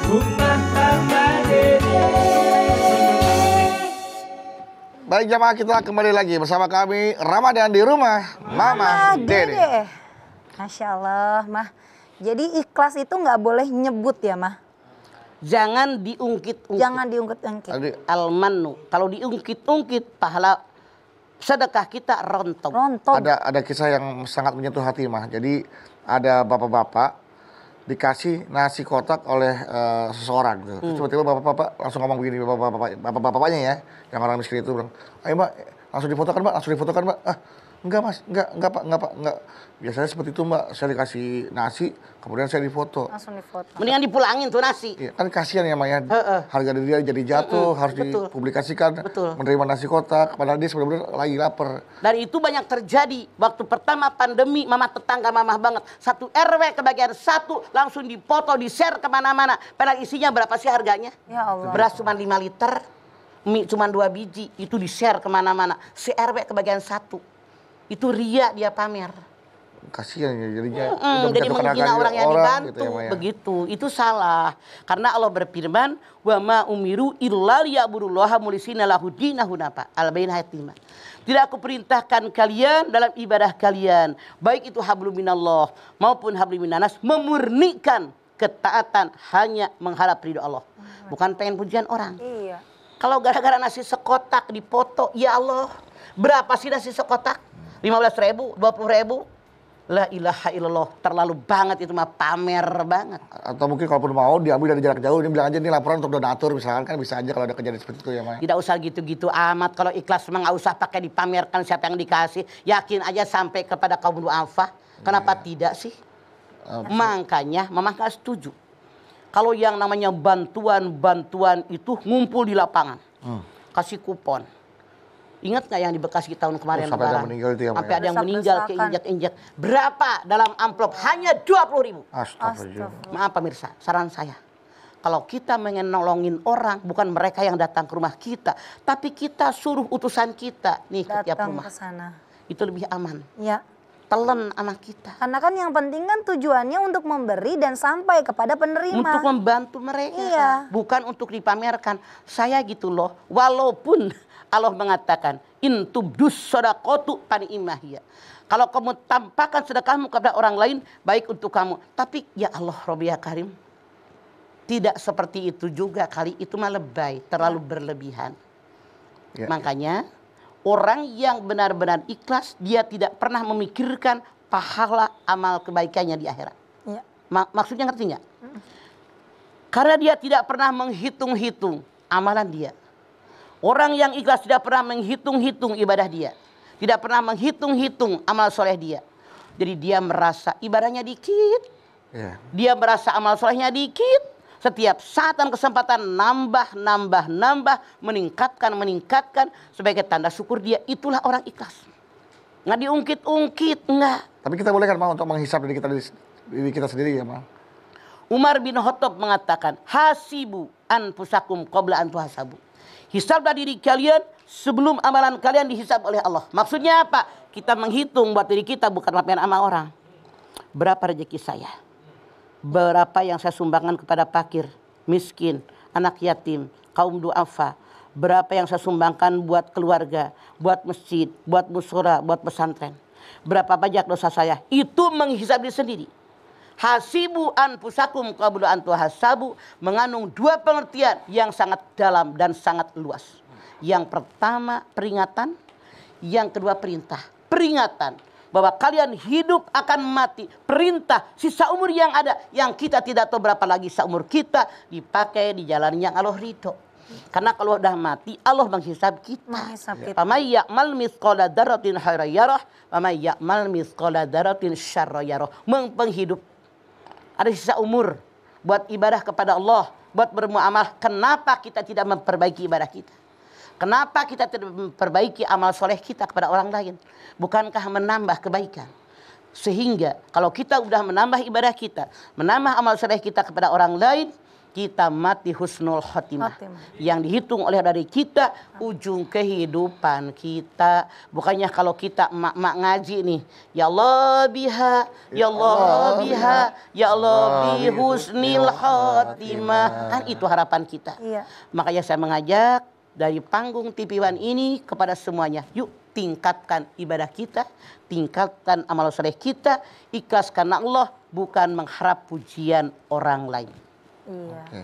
Rumah Mama Dede. Baik jamaah, kita kembali lagi bersama kami Ramadan di rumah Mama Dede. Masya Allah, Mah. Jadi ikhlas itu nggak boleh nyebut ya, Mah? Jangan diungkit-ungkit. Jangan diungkit-ungkit. Al-mannu. Kalau diungkit-ungkit, pahala sedekah kita rontok. Ada kisah yang sangat menyentuh hati, Mah. Jadi ada bapak-bapak dikasih nasi kotak oleh seseorang gitu. Terus tiba-tiba bapak-bapak langsung ngomong begini, bapak-bapaknya ya, yang orang miskin itu bilang, "Ayo Mbak, langsung difotokan Mbak, langsung difotokan Mbak." "Ah, enggak Mas, enggak Pak, enggak. Biasanya seperti itu Mbak, saya dikasih nasi, kemudian saya difoto." Langsung difoto. Mendingan dipulangin tuh nasi. Iya, kan kasihan ya Mbak ya, harga diri dia jadi jatuh, harus Betul. dipublikasikan, Betul. menerima nasi kotak, padahal dia sebenarnya lagi lapar. Dan itu banyak terjadi. Waktu pertama pandemi, mama tetangga mamah banget. Satu RW kebagian satu, langsung dipoto, di-share kemana-mana. Padahal isinya berapa sih harganya? Ya Allah. Beras cuma 5 liter, mie cuma 2 biji. Itu di-share kemana-mana. Si RW kebagian satu. Itu ria dia pamer. Kasihan ya jadinya. Jadi menghina orang yang dibantu. gitu ya, Mbak ya. Begitu. Itu salah. Karena Allah berfirman, "Wa ma umiru illa liya'budullaha mulisina lahu dinahu hunafa." Al-Bayyinah ayat 5. Tidak aku perintahkan kalian dalam ibadah kalian, baik itu hablum minallah maupun hablum minanas, memurnikan ketaatan hanya mengharap ridho Allah. Bukan pengen pujian orang. Iya. Kalau gara-gara nasi sekotak dipoto, ya Allah, berapa sih nasi sekotak? 15.000, 20.000? La ilaha illallah, terlalu banget itu mah, pamer banget. Atau mungkin kalaupun mau diambil dari jarak jauh, ini bilang aja ini laporan untuk donatur misalkan, kan bisa aja kalau ada kejadian seperti itu ya Mbak. Tidak usah gitu-gitu amat. Kalau ikhlas memang nggak usah pakai dipamerkan siapa yang dikasih. Yakin aja sampai kepada kaum du'afa. Kenapa tidak sih? Makanya Mama nggak setuju. Kalau yang namanya bantuan itu ngumpul di lapangan. Kasih kupon. Ingat nggak yang di Bekasi tahun kemarin sampai ada Lebaran? meninggal itu ya, Mbak, Sampai ya? ada yang meninggal keinjak-injak. Berapa dalam amplop? Hanya 20.000. Astagfirullah. Maaf pemirsa, saran saya. Kalau kita ingin nolongin orang, bukan mereka yang datang ke rumah kita, tapi kita suruh utusan kita nih ke tiap Datang rumah. ke sana. Itu lebih aman. Ya. Telan anak kita. Karena kan yang penting kan tujuannya untuk memberi dan sampai kepada penerima. Untuk membantu mereka. Iya. Bukan untuk dipamerkan. Saya gitu loh. Walaupun Allah mengatakan, in tubdus shadaqatu fani'imahiyya. Kalau kamu tampakkan sedekahmu kepada orang lain, baik untuk kamu. Tapi ya Allah, Rabbi ya Karim, tidak seperti itu juga kali. Itu mah lebay, terlalu berlebihan. Ya. Makanya orang yang benar-benar ikhlas, dia tidak pernah memikirkan pahala amal kebaikannya di akhirat. Ya. Maksudnya ngerti nggak? Karena dia tidak pernah menghitung-hitung amalan dia. Orang yang ikhlas tidak pernah menghitung-hitung ibadah dia. Tidak pernah menghitung-hitung amal soleh dia. Jadi dia merasa ibadahnya dikit. Ya. Dia merasa amal solehnya dikit. Setiap saat dan kesempatan nambah, meningkatkan. Sebagai tanda syukur dia, itulah orang ikhlas. Nggak diungkit-ungkit, enggak. Tapi kita boleh kan Mbak untuk menghisap diri kita sendiri ya Mbak? Umar bin Khattab mengatakan, hasibu anfusakum qabla an tuhasabu. Hisablah diri kalian sebelum amalan kalian dihisab oleh Allah. Maksudnya apa? Kita menghitung buat diri kita, bukan pamer sama orang. Berapa rezeki saya? Berapa yang saya sumbangkan kepada fakir, miskin, anak yatim, kaum du'afa? Berapa yang saya sumbangkan buat keluarga, buat masjid, buat musyawarah, buat pesantren? Berapa banyak dosa saya? Itu menghisab diri sendiri. Hasibu anfusakum qabla an tuhasabu mengandung dua pengertian yang sangat dalam dan sangat luas. Yang pertama peringatan, yang kedua perintah. Peringatan bahwa kalian hidup akan mati. Perintah sisa umur yang ada, yang kita tidak tahu berapa lagi seumur kita, dipakai di jalan yang Allah ridho. Karena kalau udah mati Allah menghisab kita. Famay ya'mal mithqala dzarratin khairan yarah, famay ya'mal mithqala dzarratin syarran yarah. Penghidup. Ada sisa umur buat ibadah kepada Allah, buat bermuamalah. Kenapa kita tidak memperbaiki ibadah kita? Kenapa kita tidak memperbaiki amal soleh kita kepada orang lain? Bukankah menambah kebaikan? Sehingga kalau kita sudah menambah ibadah kita, menambah amal soleh kita kepada orang lain, kita mati husnul khotimah. Khotimah. Yang dihitung oleh dari kita ujung kehidupan kita. Bukannya kalau kita emak-emak ngaji nih, ya Allah biha, ya Allah biha, ya Allah bi husnil khotimah. Kan itu harapan kita. Iya. Makanya saya mengajak dari panggung TV One ini kepada semuanya, yuk tingkatkan ibadah kita, tingkatkan amal soleh kita, ikhlas karena Allah, bukan mengharap pujian orang lain. Iya. Oke.